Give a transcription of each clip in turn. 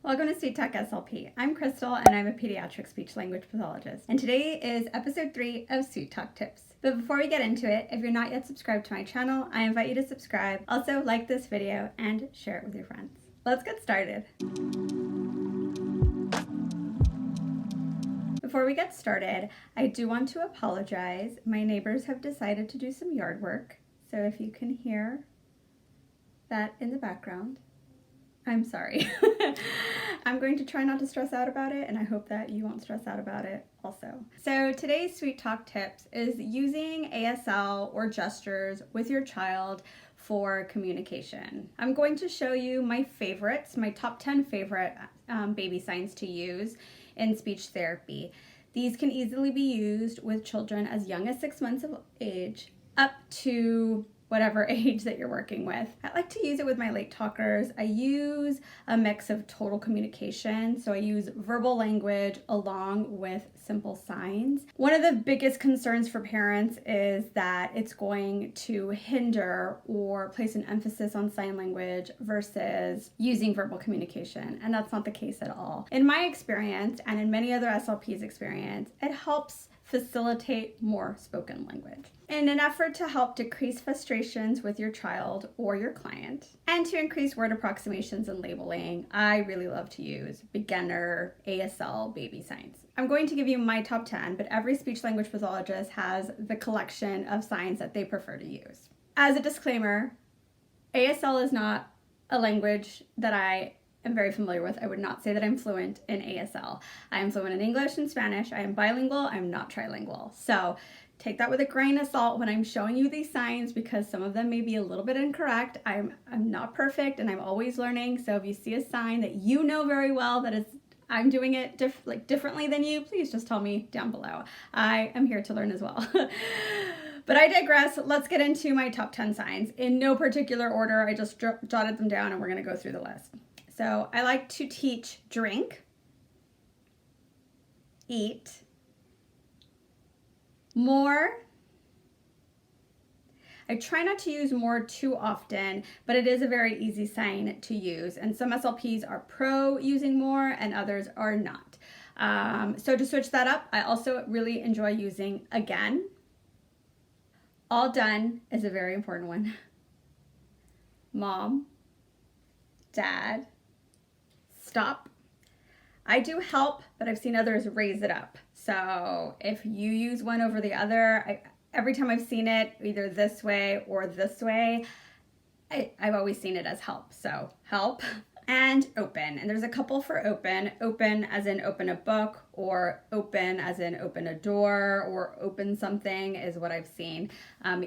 Welcome to Sweet Talk SLP. I'm Krystle and I'm a pediatric speech language pathologist. And today is episode 3 of Sweet Talk Tips. But before we get into it, if you're not yet subscribed to my channel, I invite you to subscribe. Also like this video and share it with your friends. Let's get started. Before we get started, I do want to apologize. My neighbors have decided to do some yard work. So if you can hear that in the background, I'm sorry. I'm going to try not to stress out about it, and I hope that you won't stress out about it also. So today's Sweet Talk Tips is using ASL or gestures with your child for communication. I'm going to show you my favorites, my top 10 favorite baby signs to use in speech therapy. These can easily be used with children as young as 6 months of age up to whatever age that you're working with. I like to use it with my late talkers. I use a mix of total communication. So I use verbal language along with simple signs. One of the biggest concerns for parents is that it's going to hinder or place an emphasis on sign language versus using verbal communication. And that's not the case at all. In my experience, and in many other SLPs' experience, it helps facilitate more spoken language. In an effort to help decrease frustrations with your child or your client, and to increase word approximations and labeling, I really love to use beginner ASL baby signs. I'm going to give you my top 10, but every speech language pathologist has the collection of signs that they prefer to use. As a disclaimer, ASL is not a language that I am very familiar with. I would not say that I'm fluent in ASL. I am fluent in English and Spanish. I am bilingual. I'm not trilingual. So take that with a grain of salt when I'm showing you these signs, because some of them may be a little bit incorrect. I'm not perfect and I'm always learning. So if you see a sign that you know very well that is I'm doing it differently than you, please just tell me down below. I am here to learn as well. But I digress. Let's get into my top 10 signs. In no particular order, I just jotted them down and we're going to go through the list. So I like to teach drink, eat, more. I try not to use more too often, but it is a very easy sign to use. And some SLPs are pro using more and others are not. So to switch that up, I also really enjoy using again. All done is a very important one. Mom, dad, stop. I do help, but I've seen others raise it up. So if you use one over the other, every time I've seen it, either this way or this way, I've always seen it as help. So help and open. And there's a couple for open. Open as in open a book, or open as in open a door, or open something is what I've seen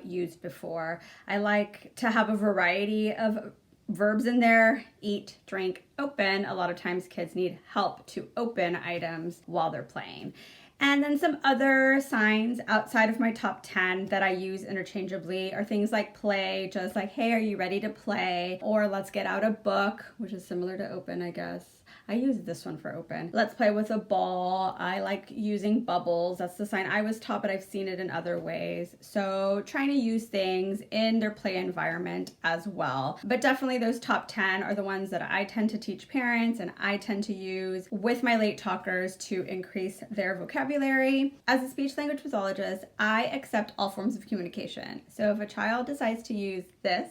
used before. I like to have a variety of verbs in there: eat, drink, open. A lot of times kids need help to open items while they're playing. And then some other signs outside of my top 10 that I use interchangeably are things like play, just like, hey, are you ready to play? Or let's get out a book, which is similar to open, I guess. I use this one for open. Let's play with a ball. I like using bubbles. That's the sign I was taught, but I've seen it in other ways. So trying to use things in their play environment as well. But definitely those top 10 are the ones that I tend to teach parents and I tend to use with my late talkers to increase their vocabulary. As a speech language pathologist, I accept all forms of communication. So if a child decides to use this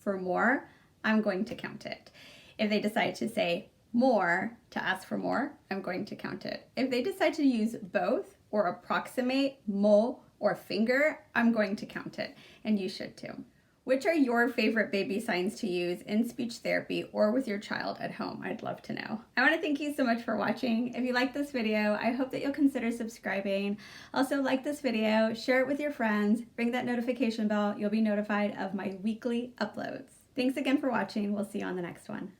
for more, I'm going to count it. If they decide to say more to ask for more, I'm going to count it. If they decide to use both or approximate, mo, or finger, I'm going to count it, and you should too. Which are your favorite baby signs to use in speech therapy or with your child at home? I'd love to know. I want to thank you so much for watching. If you like this video, I hope that you'll consider subscribing. Also, like this video, share it with your friends, ring that notification bell. You'll be notified of my weekly uploads. Thanks again for watching. We'll see you on the next one.